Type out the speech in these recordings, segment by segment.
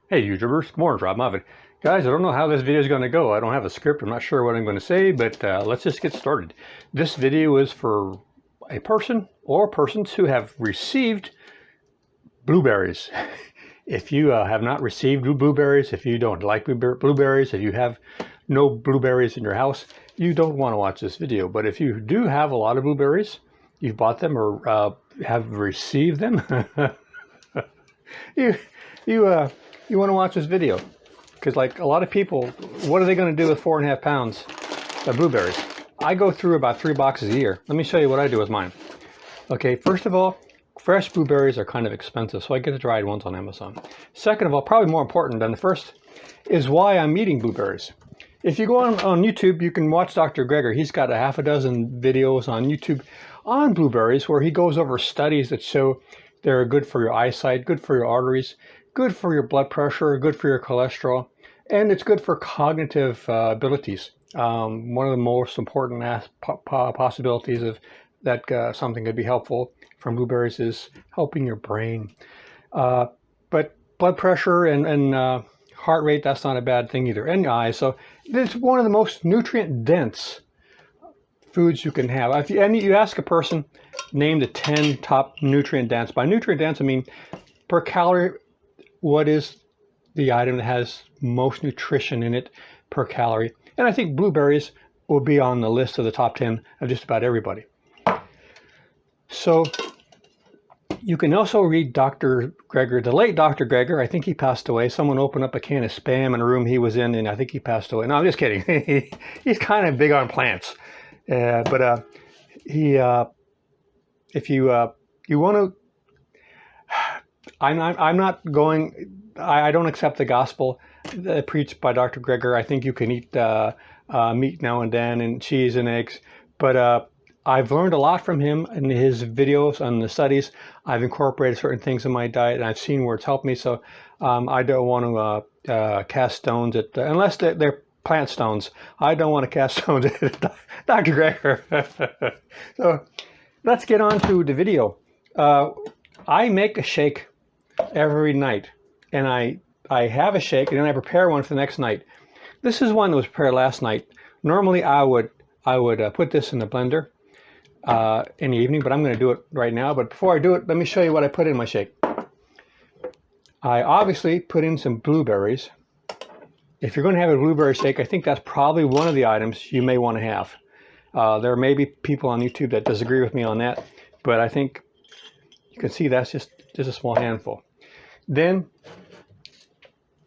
Hey YouTubers, good morning, Robb. Guys, I don't know how this video is going to go. I don't have a script. I'm not sure what I'm going to say, but let's just get started. This video is for a person or persons who have received blueberries. If you have not received blueberries, if you don't like blueberries, if you have no blueberries in your house, you don't want to watch this video. But if you do have a lot of blueberries, you've bought them or have received them, you you you want to watch this video, because like a lot of people, what are they going to do with 4.5 pounds of blueberries? I go through about 3 boxes a year. Let me show you what I do with mine. Okay, first of all, fresh blueberries are kind of expensive, so I get the dried ones on Amazon. Second of all, probably more important than the first, is why I'm eating blueberries. If you go on YouTube, you can watch Dr. Greger. He's got a half a dozen videos on YouTube on blueberries where he goes over studies that show they're good for your eyesight, good for your arteries, good for your blood pressure, good for your cholesterol, and it's good for cognitive abilities. One of the most important possibilities of that something could be helpful from blueberries is helping your brain. But blood pressure and heart rate, that's not a bad thing either. And eyes. So it's one of the most nutrient dense foods you can have. If you ask a person, name the 10 top nutrient dense. By nutrient dense, I mean per calorie, what is the item that has most nutrition in it per calorie? And I think blueberries will be on the list of the top 10 of just about everybody. So you can also read Dr. Greger, the late Dr. Greger. I think he passed away. Someone opened up a can of Spam in a room he was in, and I think he passed away. No, I'm just kidding. He's kind of big on plants. But if you want to, I'm not going, I don't accept the gospel preached by Dr. Greger. I think you can eat meat now and then and cheese and eggs, but I've learned a lot from him in his videos on the studies. I've incorporated certain things in my diet, and I've seen where it's helped me. So I don't want to cast stones at, unless they're plant stones. I don't want to cast stones at Dr. Greger. So let's get on to the video. I make a shake every night, and I have a shake, and then I prepare one for the next night. This is one that was prepared last night. Normally I would put this in the blender in the evening, but I'm going to do it right now. But before I do it, let me show you what I put in my shake. I obviously put in some blueberries. If you're going to have a blueberry shake, I think that's probably one of the items you may want to have. There may be people on YouTube that disagree with me on that, but I think you can see that's just a small handful. Then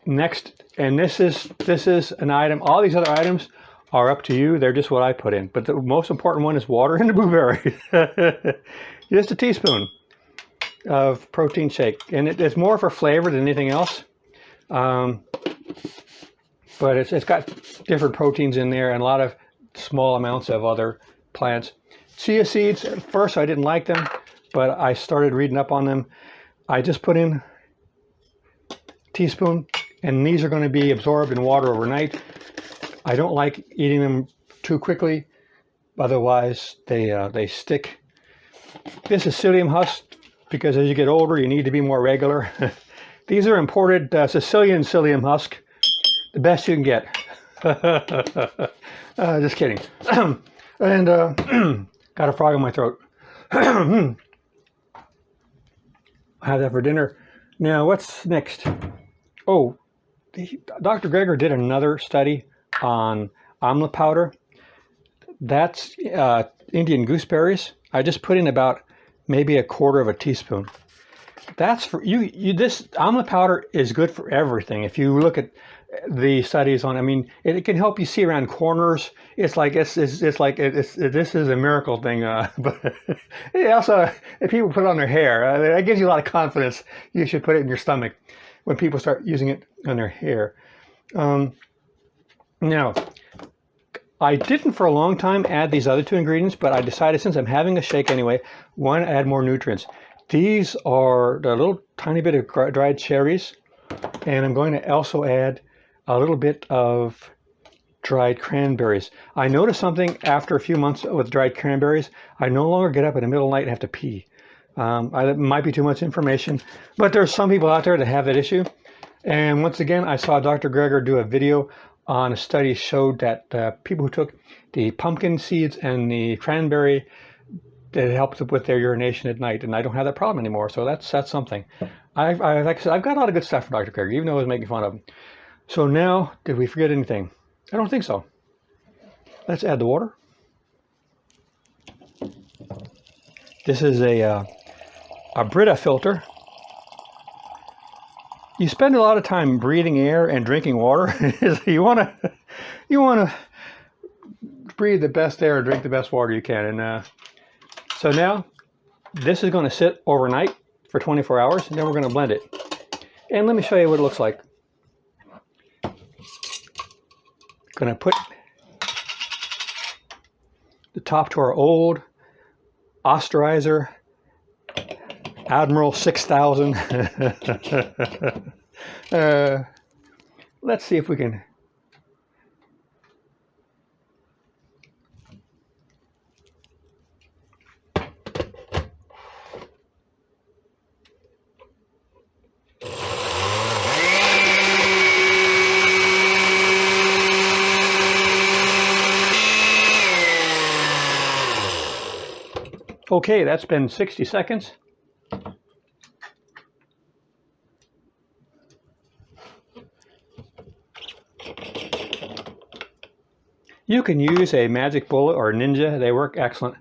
next, and this is an item. All these other items are up to you. They're just what I put in. But the most important one is water and the blueberries. Just a teaspoon of protein shake, and it's more for flavor than anything else. But it's got different proteins in there and a lot of small amounts of other plants. Chia seeds, at first I didn't like them, but I started reading up on them. I just put in a teaspoon, and these are going to be absorbed in water overnight. I don't like eating them too quickly, otherwise they stick. This is psyllium husk, because as you get older you need to be more regular. These are imported Sicilian psyllium husk, the best you can get. Just kidding. And got a frog in my throat. I had that for dinner. Now what's next? Oh, Dr. Greger did another study on amla powder. That's Indian gooseberries. I just put in about maybe a quarter of a teaspoon. That's for you. This amla powder is good for everything. If you look at the studies on, I mean, it can help you see around corners. It's like this is a miracle thing. But it also, if people put it on their hair, that gives you a lot of confidence. You should put it in your stomach when people start using it on their hair. Now, I didn't for a long time add these other two ingredients, but I decided since I'm having a shake anyway, why not add more nutrients? These are a little tiny bit of dried cherries, and I'm going to also add a little bit of dried cranberries. I noticed something after a few months with dried cranberries. I no longer get up in the middle of the night and have to pee. It might be too much information, but there's some people out there that have that issue. And once again, I saw Dr. Greger do a video on a study showed that people who took the pumpkin seeds and the cranberry, that it helped with their urination at night, and I don't have that problem anymore. So that's something. Like I said, I've got a lot of good stuff from Dr. Greger, even though I was making fun of him. So now, did we forget anything? I don't think so. Let's add the water. This is a Brita filter. You spend a lot of time breathing air and drinking water. you want to breathe the best air and drink the best water you can. And so now this is going to sit overnight for 24 hours, and then we're going to blend it. And let me show you what it looks like. Going to put the top to our old Osterizer Admiral 6000. Let's see if we can. Okay, that's been 60 seconds. You can use a Magic Bullet or Ninja. They work excellent.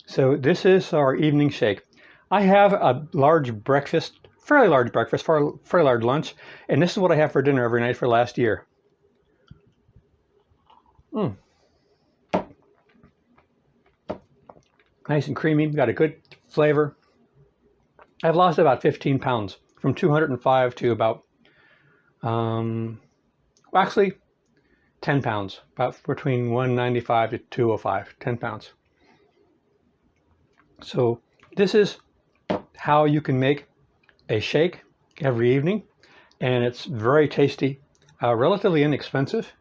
So this is our evening shake. I have a large breakfast, fairly large breakfast, fairly large lunch, and this is what I have for dinner every night for last year. Nice and creamy, got a good flavor. I've lost about 15 pounds, from 205 to about, well, actually 10 pounds, about between 195 to 205, 10 pounds. So this is how you can make a shake every evening, and it's very tasty, relatively inexpensive,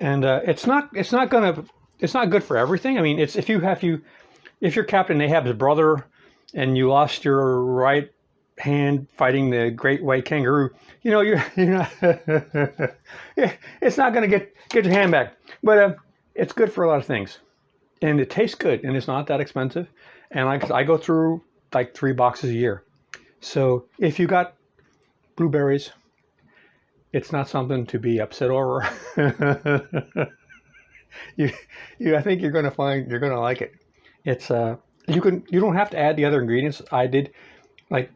and it's not good for everything. I mean, it's if you're Captain Ahab's brother and you lost your right hand fighting the great white kangaroo, you know, you're not it's not going to get your hand back, but it's good for a lot of things, and it tastes good, and it's not that expensive, and I go through like 3 boxes a year. So if you got blueberries, it's not something to be upset over. I think you're going to like it. It's you don't have to add the other ingredients. I did, like,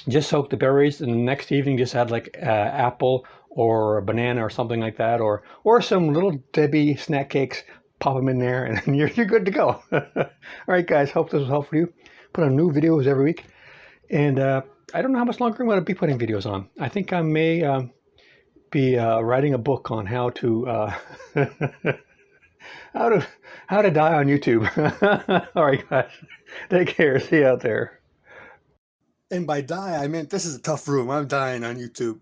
just soak the berries, and the next evening just add like apple or a banana or something like that, or some little Debbie snack cakes. Pop them in there, and you're good to go. All right, guys. Hope this was helpful for you. Put on new videos every week, and I don't know how much longer I'm going to be putting videos on. I think I may be writing a book on how to how to die on YouTube. All right, guys. Take care. See you out there. And by die, I meant this is a tough room. I'm dying on YouTube.